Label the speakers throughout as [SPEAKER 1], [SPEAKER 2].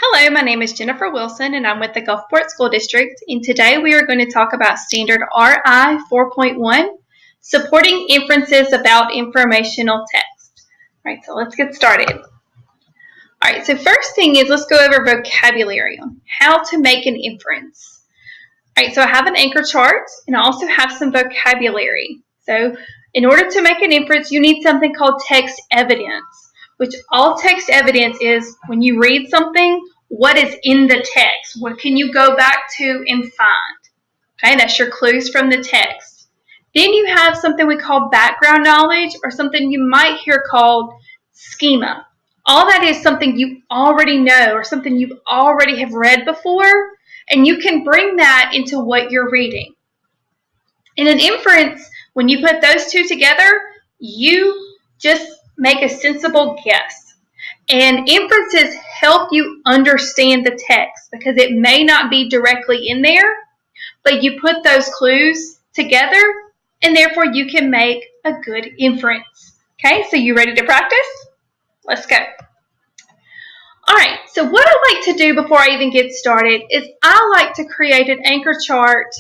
[SPEAKER 1] Hello, my name is Jennifer Wilson and I'm with the Gulfport School District, and today we are going to talk about Standard RI 4.1, Supporting Inferences About Informational Text. Alright, so let's get started. Alright, so first thing is let's go over vocabulary on how to make an inference. Alright, so I have an anchor chart and I also have some vocabulary. So in order to make an inference, you need something called text evidence, which all text evidence is when you read something, what is in the text? What can you go back to and find? Okay, that's your clues from the text. Then you have something we call background knowledge, or something you might hear called schema. All that is something you already know or something you already have read before, and you can bring that into what you're reading. In an inference, when you put those two together, you just make a sensible guess. And inferences help you understand the text because it may not be directly in there, but you put those clues together and therefore you can make a good inference. Okay, so you ready to practice? Let's go. Alright, so what I like to do before I even get started is I like to create an anchor chart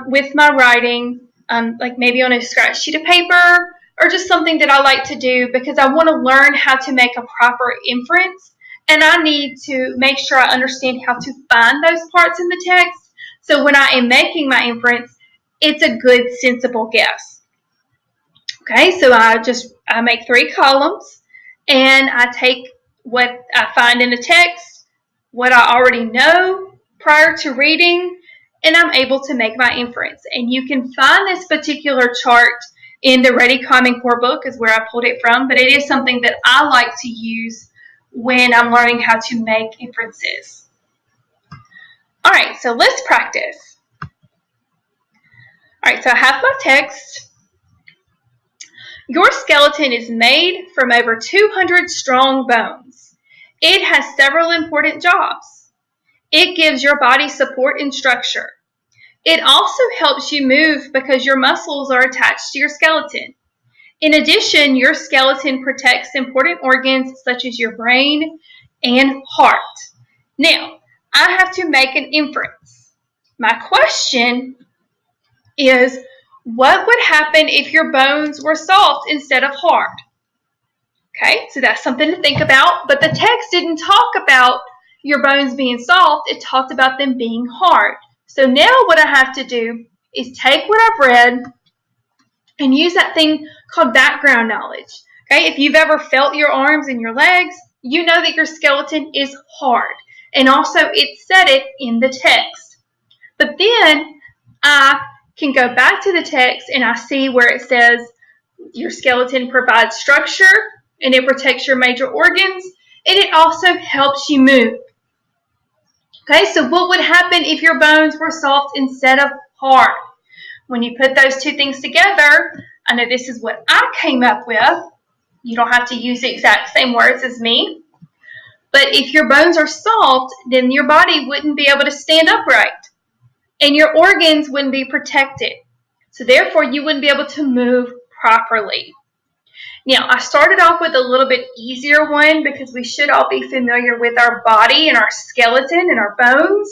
[SPEAKER 1] with my writing, like maybe on a scratch sheet of paper, or just something that I like to do because I want to learn how to make a proper inference, and I need to make sure I understand how to find those parts in the text, so when I am making my inference, it's a good, sensible guess. Okay, so I make 3 columns, and I take what I find in the text, what I already know prior to reading, and I'm able to make my inference. And you can find this particular chart in the Ready Common Core book is where I pulled it from, but it is something that I like to use when I'm learning how to make inferences. Alright, so let's practice. Alright, so I have my text. Your skeleton is made from over 200 strong bones. It has several important jobs. It gives your body support and structure. It also helps you move because your muscles are attached to your skeleton. In addition, your skeleton protects important organs such as your brain and heart. Now, I have to make an inference. My question is, what would happen if your bones were soft instead of hard? Okay, so that's something to think about, but the text didn't talk about your bones being soft, it talked about them being hard. So now what I have to do is take what I've read and use that thing called background knowledge. Okay, if you've ever felt your arms and your legs, you know that your skeleton is hard. And also it said it in the text. But then I can go back to the text and I see where it says your skeleton provides structure and it protects your major organs, and it also helps you move. Okay, so what would happen if your bones were soft instead of hard? When you put those two things together, I know this is what I came up with. You don't have to use the exact same words as me. But if your bones are soft, then your body wouldn't be able to stand upright. And your organs wouldn't be protected. So therefore, you wouldn't be able to move properly. Now, I started off with a little bit easier one because we should all be familiar with our body and our skeleton and our bones.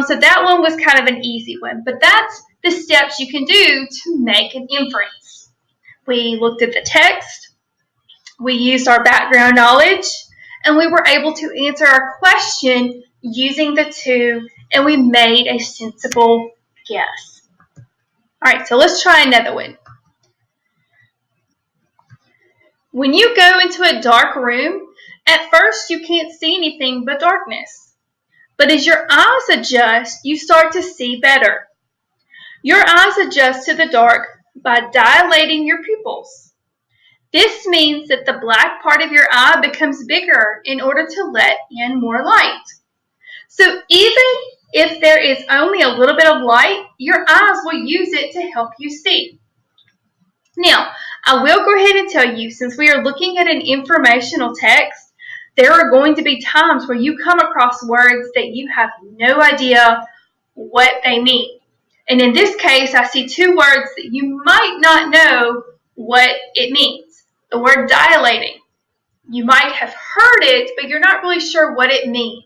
[SPEAKER 1] So that one was kind of an easy one. But that's the steps you can do to make an inference. We looked at the text, we used our background knowledge, and we were able to answer our question using the two, and we made a sensible guess. All right, so let's try another one. When you go into a dark room, at first you can't see anything but darkness. But as your eyes adjust, you start to see better. Your eyes adjust to the dark by dilating your pupils. This means that the black part of your eye becomes bigger in order to let in more light. So even if there is only a little bit of light, your eyes will use it to help you see. Now, I will go ahead and tell you, since we are looking at an informational text, there are going to be times where you come across words that you have no idea what they mean. And in this case, I see 2 words that you might not know what it means. The word dilating. You might have heard it, but you're not really sure what it means.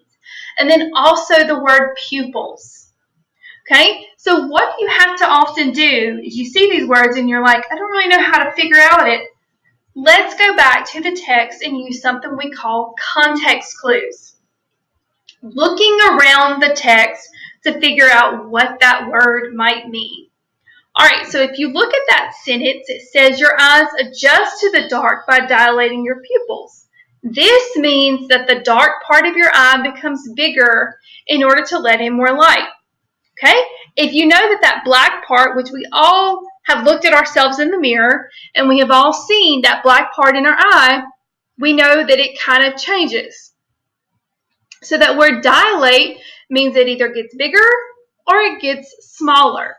[SPEAKER 1] And then also the word pupils. Okay, so what you have to often do is you see these words and you're like, I don't really know how to figure out it. Let's go back to the text and use something we call context clues. Looking around the text to figure out what that word might mean. All right, so if you look at that sentence, it says your eyes adjust to the dark by dilating your pupils. This means that the dark part of your eye becomes bigger in order to let in more light. Okay? If you know that black part, which we all have looked at ourselves in the mirror, and we have all seen that black part in our eye, we know that it kind of changes. So that word dilate means it either gets bigger or it gets smaller.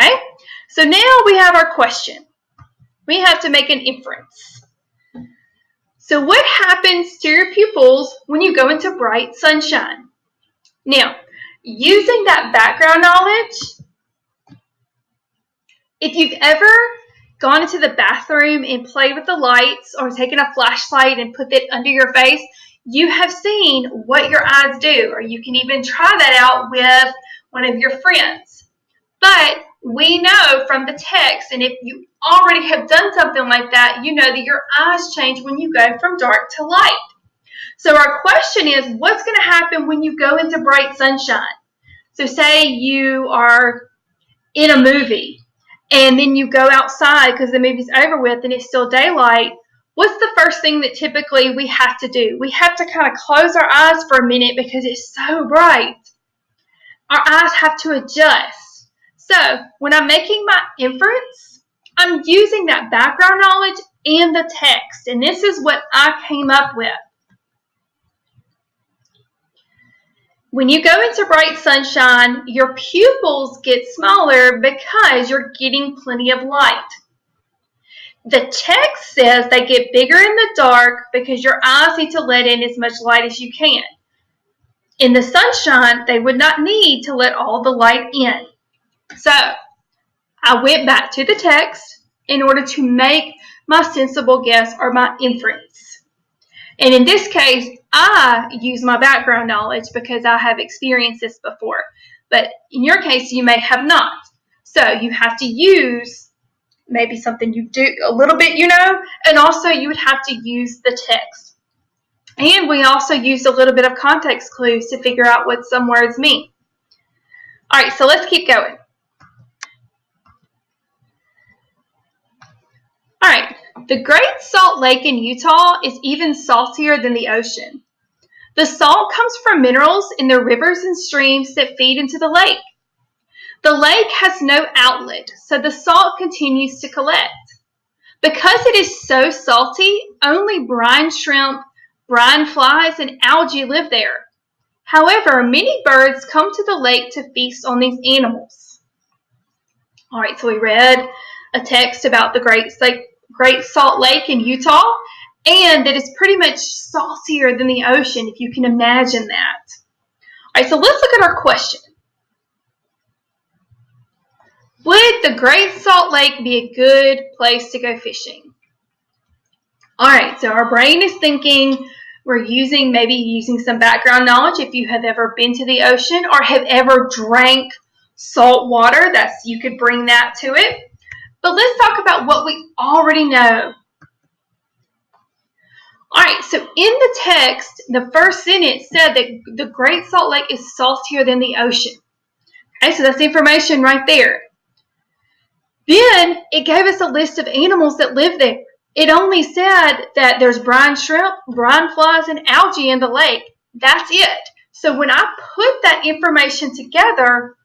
[SPEAKER 1] Okay? So now we have our question. We have to make an inference. So what happens to your pupils when you go into bright sunshine? Now, using that background knowledge, if you've ever gone into the bathroom and played with the lights or taken a flashlight and put it under your face, you have seen what your eyes do, or you can even try that out with one of your friends. But we know from the text, and if you already have done something like that, you know that your eyes change when you go from dark to light. So our question is, what's going to happen when you go into bright sunshine? So say you are in a movie, and then you go outside because the movie's over with and it's still daylight. What's the first thing that typically we have to do? We have to kind of close our eyes for a minute because it's so bright. Our eyes have to adjust. So when I'm making my inference, I'm using that background knowledge and the text. And this is what I came up with. When you go into bright sunshine, your pupils get smaller because you're getting plenty of light. The text says they get bigger in the dark because your eyes need to let in as much light as you can. In the sunshine, they would not need to let all the light in. So, I went back to the text in order to make my sensible guess or my inference. And in this case, I use my background knowledge because I have experienced this before. But in your case, you may have not. So, you have to use maybe something you do a little bit, and also you would have to use the text. And we also used a little bit of context clues to figure out what some words mean. All right, so let's keep going. All right, the Great Salt Lake in Utah is even saltier than the ocean. The salt comes from minerals in the rivers and streams that feed into the lake. The lake has no outlet, so the salt continues to collect. Because it is so salty, only brine shrimp, brine flies, and algae live there. However, many birds come to the lake to feast on these animals. All right, so we read a text about the Great Salt Lake in Utah, and that it's pretty much saltier than the ocean, if you can imagine that. All right, so let's look at our question. Would the Great Salt Lake be a good place to go fishing? All right, so our brain is thinking we're maybe using some background knowledge. If you have ever been to the ocean or have ever drank salt water, you could bring that to it. But let's talk about what we already know. All right, so in the text, the first sentence said that the Great Salt Lake is saltier than the ocean. Okay, so that's information right there. Then it gave us a list of animals that live there. It only said that there's brine shrimp, brine flies, and algae in the lake. That's it. So when I put that information together,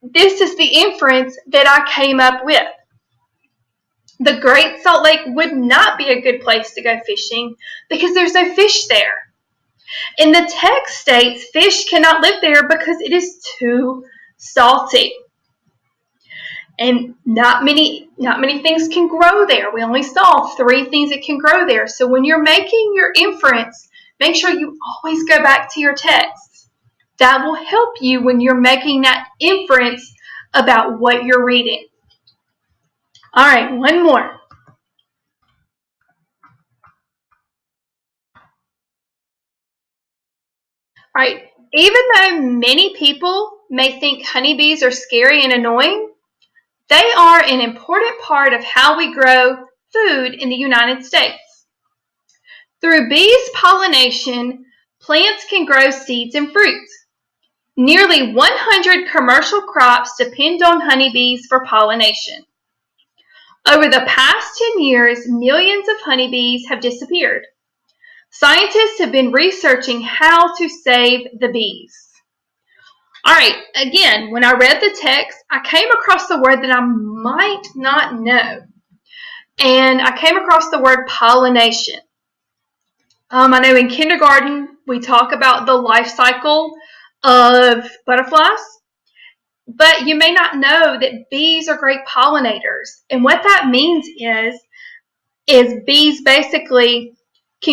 [SPEAKER 1] this is the inference that I came up with. The Great Salt Lake would not be a good place to go fishing because there's no fish there. And the text states fish cannot live there because it is too salty. And not many things can grow there. We only saw 3 things that can grow there. So when you're making your inference, make sure you always go back to your text. That will help you when you're making that inference about what you're reading. All right, one more. Right? Even though many people may think honeybees are scary and annoying, they are an important part of how we grow food in the United States. Through bees' pollination, plants can grow seeds and fruits. Nearly 100 commercial crops depend on honeybees for pollination. Over the past 10 years, millions of honeybees have disappeared. Scientists have been researching how to save the bees. All right, again, when I read the text, I came across the word that I might not know. And I came across the word pollination. I know in kindergarten we talk about the life cycle of butterflies, but you may not know that bees are great pollinators. And what that means is bees basically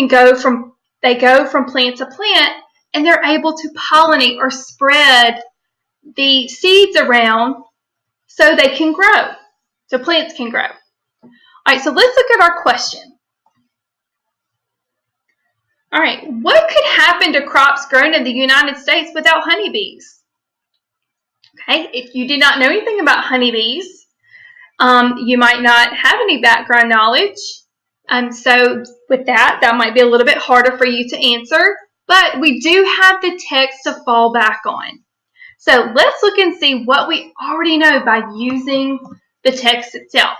[SPEAKER 1] go from plant to plant, and they're able to pollinate or spread the seeds around so they can grow, so plants can grow. All right, so let's look at our question. All right, what could happen to crops grown in the United States without honeybees? Okay, if you did not know anything about honeybees, you might not have any background knowledge. So with that might be a little bit harder for you to answer, but we do have the text to fall back on. So let's look and see what we already know by using the text itself.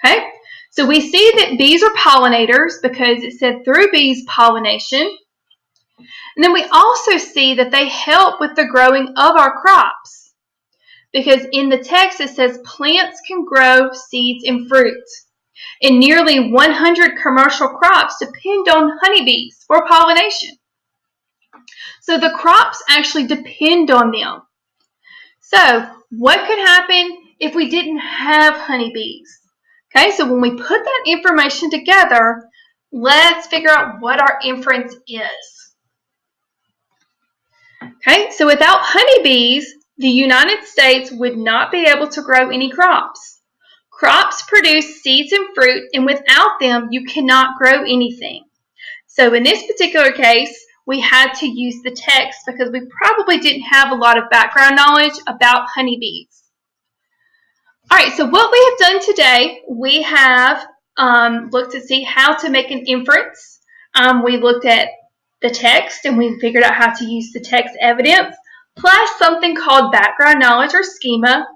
[SPEAKER 1] Okay, so we see that bees are pollinators because it said through bees pollination. And then we also see that they help with the growing of our crops because in the text it says plants can grow seeds and fruits. And nearly 100 commercial crops depend on honeybees for pollination. So the crops actually depend on them. So what could happen if we didn't have honeybees? Okay, so when we put that information together, let's figure out what our inference is. Okay, so without honeybees, the United States would not be able to grow any crops. Crops produce seeds and fruit, and without them, you cannot grow anything. So in this particular case, we had to use the text because we probably didn't have a lot of background knowledge about honeybees. All right, so what we have done today, we have looked to see how to make an inference. We looked at the text and we figured out how to use the text evidence plus something called background knowledge or schema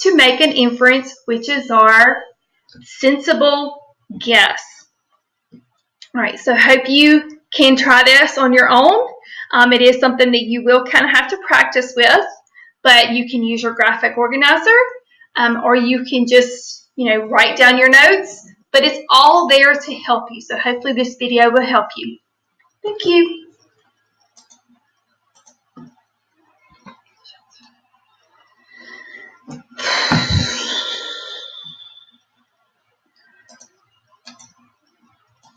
[SPEAKER 1] to make an inference, which is our sensible guess. All right, so hope you can try this on your own. It is something that you will kind of have to practice with, but you can use your graphic organizer or you can just, write down your notes, but it's all there to help you. So hopefully this video will help you. Thank you.